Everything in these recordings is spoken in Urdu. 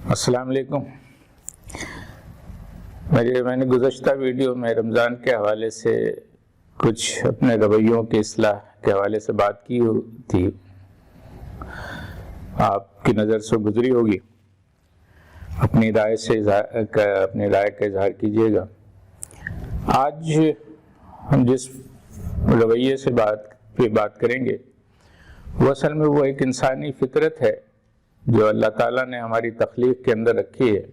السلام علیکم۔ میں نے گزشتہ ویڈیو میں رمضان کے حوالے سے کچھ اپنے رویوں کی اصلاح کے حوالے سے بات کی تھی، آپ کی نظر سے گزری ہوگی، اپنی رائے کا اظہار کیجیے گا۔ آج ہم جس رویے سے بات کریں گے وہ اصل میں وہ ایک انسانی فطرت ہے جو اللہ تعالیٰ نے ہماری تخلیق کے اندر رکھی ہے،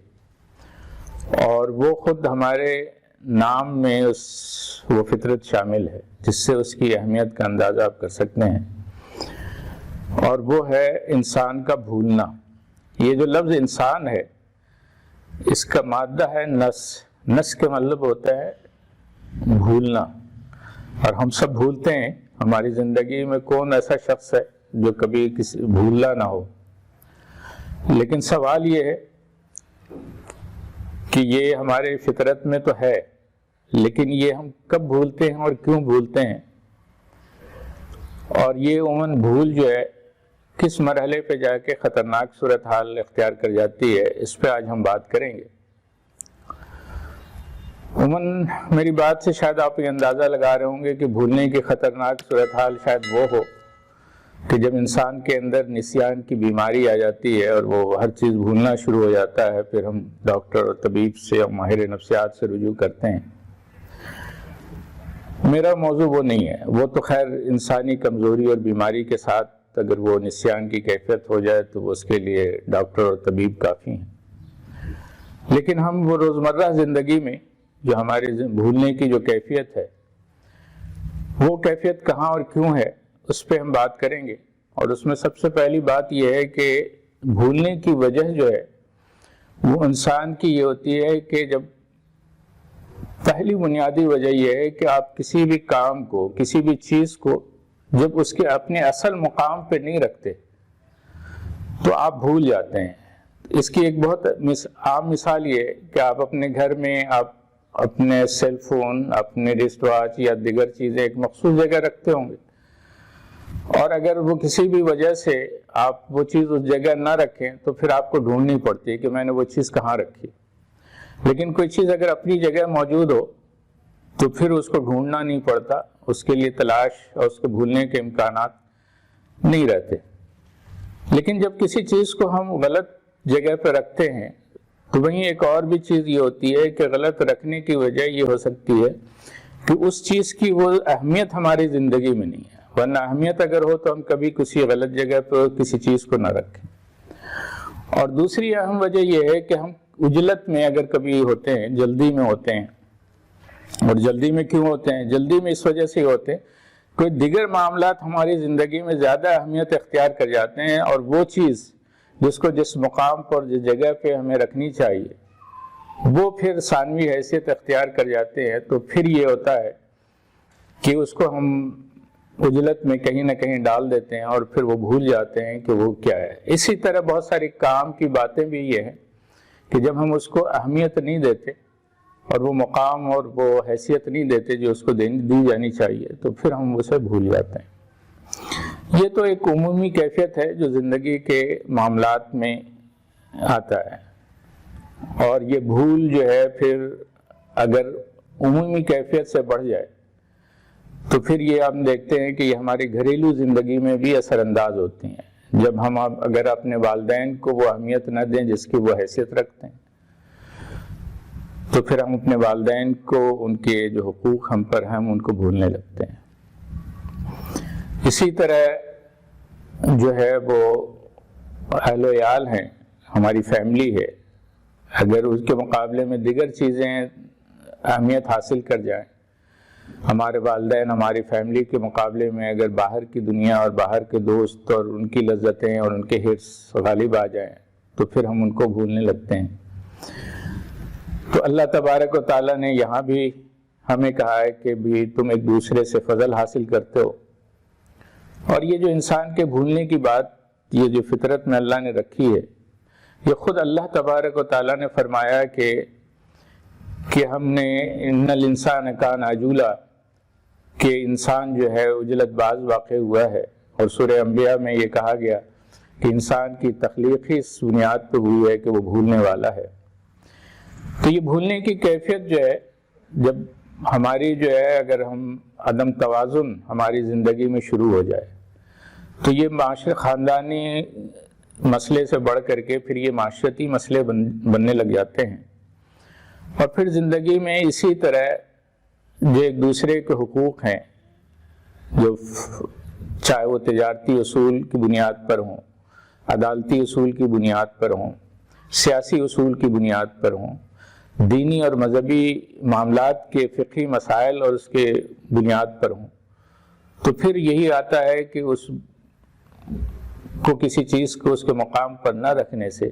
اور وہ خود ہمارے نام میں وہ فطرت شامل ہے جس سے اس کی اہمیت کا اندازہ آپ کر سکتے ہیں، اور وہ ہے انسان کا بھولنا۔ یہ جو لفظ انسان ہے اس کا مادہ ہے نس کا مطلب ہوتا ہے بھولنا، اور ہم سب بھولتے ہیں۔ ہماری زندگی میں کون ایسا شخص ہے جو کبھی بھولنا نہ ہو؟ لیکن سوال یہ ہے کہ یہ ہمارے فطرت میں تو ہے، لیکن یہ ہم کب بھولتے ہیں اور کیوں بھولتے ہیں، اور یہ عموماً بھول جو ہے کس مرحلے پہ جا کے خطرناک صورتحال اختیار کر جاتی ہے، اس پہ آج ہم بات کریں گے۔ عموماً میری بات سے شاید آپ یہ اندازہ لگا رہے ہوں گے کہ بھولنے کی خطرناک صورتحال شاید وہ ہو کہ جب انسان کے اندر نسیان کی بیماری آ جاتی ہے اور وہ ہر چیز بھولنا شروع ہو جاتا ہے، پھر ہم ڈاکٹر اور طبیب سے اور ماہر نفسیات سے رجوع کرتے ہیں۔ میرا موضوع وہ نہیں ہے، وہ تو خیر انسانی کمزوری اور بیماری کے ساتھ اگر وہ نسیان کی کیفیت ہو جائے تو اس کے لیے ڈاکٹر اور طبیب کافی ہیں، لیکن ہم وہ روزمرہ زندگی میں جو ہماری بھولنے کی جو کیفیت ہے، وہ کیفیت کہاں اور کیوں ہے، اس پہ ہم بات کریں گے۔ اور اس میں سب سے پہلی بات یہ ہے کہ بھولنے کی وجہ جو ہے وہ انسان کی یہ ہوتی ہے کہ جب پہلی بنیادی وجہ یہ ہے کہ آپ کسی بھی کام کو، کسی بھی چیز کو جب اس کے اپنے اصل مقام پہ نہیں رکھتے تو آپ بھول جاتے ہیں۔ اس کی ایک بہت عام مثال یہ ہے کہ آپ اپنے گھر میں آپ اپنے سیل فون، اپنے رسٹ واچ یا دیگر چیزیں ایک مخصوص جگہ رکھتے ہوں گے، اور اگر وہ کسی بھی وجہ سے آپ وہ چیز اس جگہ نہ رکھیں تو پھر آپ کو ڈھونڈنی پڑتی ہے کہ میں نے وہ چیز کہاں رکھی۔ لیکن کوئی چیز اگر اپنی جگہ موجود ہو تو پھر اس کو ڈھونڈنا نہیں پڑتا، اس کے لیے تلاش اور اس کو بھولنے کے امکانات نہیں رہتے۔ لیکن جب کسی چیز کو ہم غلط جگہ پہ رکھتے ہیں تو وہیں ایک اور بھی چیز یہ ہوتی ہے کہ غلط رکھنے کی وجہ یہ ہو سکتی ہے کہ اس چیز کی وہ اہمیت ہماری زندگی میں نہیں ہے، ورنہ اہمیت اگر ہو تو ہم کبھی کسی غلط جگہ پہ کسی چیز کو نہ رکھیں۔ اور دوسری اہم وجہ یہ ہے کہ ہم عجلت میں اگر کبھی ہوتے ہیں، جلدی میں ہوتے ہیں، اور جلدی میں کیوں ہوتے ہیں؟ جلدی میں اس وجہ سے ہوتے ہیں کوئی دیگر معاملات ہماری زندگی میں زیادہ اہمیت اختیار کر جاتے ہیں، اور وہ چیز جس کو جس مقام پر جس جگہ پہ ہمیں رکھنی چاہیے وہ پھر ثانوی حیثیت اختیار کر جاتے ہیں، تو پھر یہ ہوتا ہے کہ اس کو ہم عجلت میں کہیں نہ کہیں ڈال دیتے ہیں اور پھر وہ بھول جاتے ہیں کہ وہ کیا ہے۔ اسی طرح بہت ساری کام کی باتیں بھی یہ ہیں کہ جب ہم اس کو اہمیت نہیں دیتے اور وہ مقام اور وہ حیثیت نہیں دیتے جو اس کو دی جانی چاہیے، تو پھر ہم اسے بھول جاتے ہیں۔ یہ تو ایک عمومی کیفیت ہے جو زندگی کے معاملات میں آتا ہے، اور یہ بھول جو ہے پھر اگر عمومی کیفیت سے بڑھ جائے تو پھر یہ ہم دیکھتے ہیں کہ یہ ہماری گھریلو زندگی میں بھی اثر انداز ہوتی ہیں۔ جب ہم اگر اپنے والدین کو وہ اہمیت نہ دیں جس کی وہ حیثیت رکھتے ہیں تو پھر ہم اپنے والدین کو، ان کے جو حقوق ہم پر ہیں، ان کو بھولنے لگتے ہیں۔ اسی طرح جو ہے وہ اہل و عیال ہیں، ہماری فیملی ہے، اگر اس کے مقابلے میں دیگر چیزیں اہمیت حاصل کر جائیں، ہمارے والدین ہماری فیملی کے مقابلے میں اگر باہر کی دنیا اور باہر کے دوست اور ان کی لذتیں اور ان کے حرص غالب آ جائیں تو پھر ہم ان کو بھولنے لگتے ہیں۔ تو اللہ تبارک و تعالیٰ نے یہاں بھی ہمیں کہا ہے کہ بھی تم ایک دوسرے سے فضل حاصل کرتے ہو، اور یہ جو انسان کے بھولنے کی بات، یہ جو فطرت میں اللہ نے رکھی ہے، یہ خود اللہ تبارک و تعالیٰ نے فرمایا کہ ہم نے ان الانسان کان عجولا، کہ انسان جو ہے عجلت باز واقع ہوا ہے، اور سورہ انبیاء میں یہ کہا گیا کہ انسان کی تخلیق ہی اس بنیاد پہ ہوئی ہے کہ وہ بھولنے والا ہے۔ تو یہ بھولنے کی کیفیت جو ہے، جب ہماری جو ہے اگر ہم عدم توازن ہماری زندگی میں شروع ہو جائے تو یہ معاشرے خاندانی مسئلے سے بڑھ کر کے پھر یہ معاشرتی مسئلے بننے لگ جاتے ہیں، اور پھر زندگی میں اسی طرح جو ایک دوسرے کے حقوق ہیں، جو چاہے وہ تجارتی اصول کی بنیاد پر ہوں، عدالتی اصول کی بنیاد پر ہوں، سیاسی اصول کی بنیاد پر ہوں، دینی اور مذہبی معاملات کے فقہی مسائل اور اس کے بنیاد پر ہوں، تو پھر یہی آتا ہے کہ اس کو کسی چیز کو اس کے مقام پر نہ رکھنے سے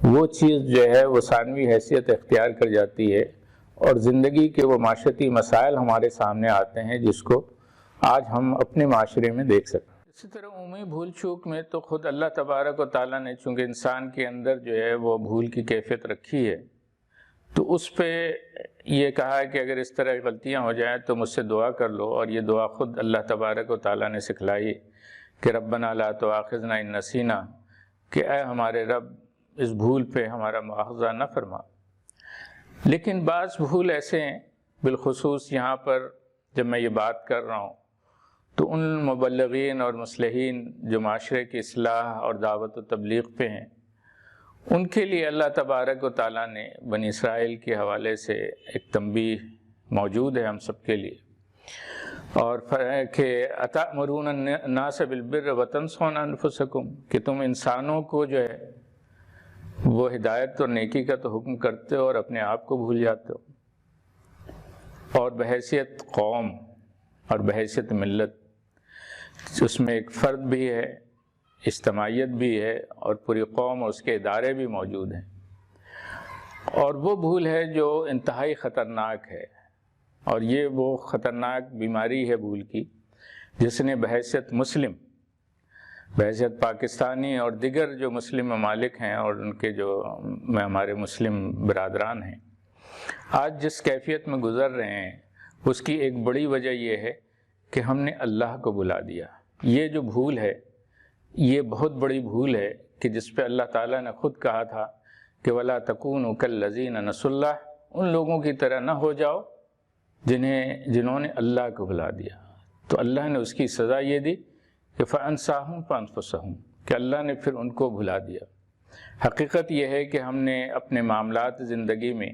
وہ چیز جو ہے وہ ثانوی حیثیت اختیار کر جاتی ہے، اور زندگی کے وہ معاشرتی مسائل ہمارے سامنے آتے ہیں جس کو آج ہم اپنے معاشرے میں دیکھ سکتے ہیں۔ اسی طرح عمومی بھول چوک میں تو خود اللہ تبارک و تعالیٰ نے چونکہ انسان کے اندر جو ہے وہ بھول کی کیفیت رکھی ہے، تو اس پہ یہ کہا ہے کہ اگر اس طرح غلطیاں ہو جائیں تو مجھ سے دعا کر لو، اور یہ دعا خود اللہ تبارک و تعالیٰ نے سکھلائی کہ ربنا لا تؤاخذنا ان نسینا، کہ اے ہمارے رب اس بھول پہ ہمارا مواخذہ نہ فرما۔ لیکن بعض بھول ایسے ہیں، بالخصوص یہاں پر جب میں یہ بات کر رہا ہوں تو ان مبلغین اور مصلحین جو معاشرے کی اصلاح اور دعوت و تبلیغ پہ ہیں، ان کے لیے اللہ تبارک و تعالیٰ نے بنی اسرائیل کے حوالے سے ایک تنبیہ موجود ہے ہم سب کے لیے، اور کہ اتأمرون الناس بالبر وتنسون انفسکم، کہ تم انسانوں کو جو ہے وہ ہدایت اور نیکی کا تو حکم کرتے ہو اور اپنے آپ کو بھول جاتے ہو، اور بحیثیت قوم اور بحیثیت ملت اس میں ایک فرد بھی ہے، اجتماعیت بھی ہے، اور پوری قوم اور اس کے ادارے بھی موجود ہیں، اور وہ بھول ہے جو انتہائی خطرناک ہے، اور یہ وہ خطرناک بیماری ہے بھول کی جس نے بحیثیت مسلم، بحیثیت پاکستانی اور دیگر جو مسلم ممالک ہیں اور ان کے جو ہمارے مسلم برادران ہیں، آج جس کیفیت میں گزر رہے ہیں اس کی ایک بڑی وجہ یہ ہے کہ ہم نے اللہ کو بھلا دیا۔ یہ جو بھول ہے یہ بہت بڑی بھول ہے کہ جس پہ اللہ تعالیٰ نے خود کہا تھا کہ وَلَا تَكُونُوا كَالَّذِينَ نَسُوا اللَّهَ، ان لوگوں کی طرح نہ ہو جاؤ جنہوں نے اللہ کو بھلا دیا۔ تو اللہ نے اس کی سزا یہ دی کہ فَأَنسَاهُمْ فَأَنفُسَهُمْ، کہ اللہ نے پھر ان کو بھلا دیا۔ حقیقت یہ ہے کہ ہم نے اپنے معاملات زندگی میں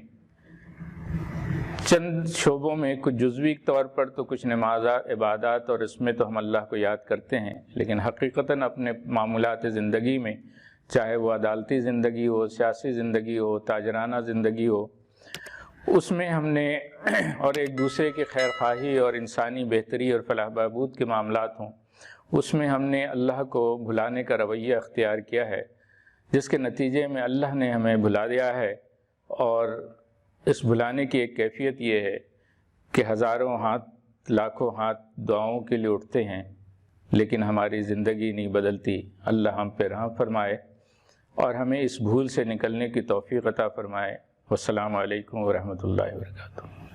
چند شعبوں میں کچھ جزوی طور پر تو کچھ نمازات، عبادات، اور اس میں تو ہم اللہ کو یاد کرتے ہیں، لیکن حقیقتاً اپنے معاملات زندگی میں، چاہے وہ عدالتی زندگی ہو، سیاسی زندگی ہو، تاجرانہ زندگی ہو، اس میں ہم نے اور ایک دوسرے کی خیر خواہی اور انسانی بہتری اور فلاح بہبود کے معاملات ہوں، اس میں ہم نے اللہ کو بھلانے کا رویہ اختیار کیا ہے، جس کے نتیجے میں اللہ نے ہمیں بھلا دیا ہے۔ اور اس بھلانے کی ایک کیفیت یہ ہے کہ ہزاروں ہاتھ، لاکھوں ہاتھ دعاؤں کے لیے اٹھتے ہیں، لیکن ہماری زندگی نہیں بدلتی۔ اللہ ہم پہ رحم فرمائے اور ہمیں اس بھول سے نکلنے کی توفیق عطا فرمائے۔ والسلام علیکم ورحمۃ اللہ وبرکاتہ۔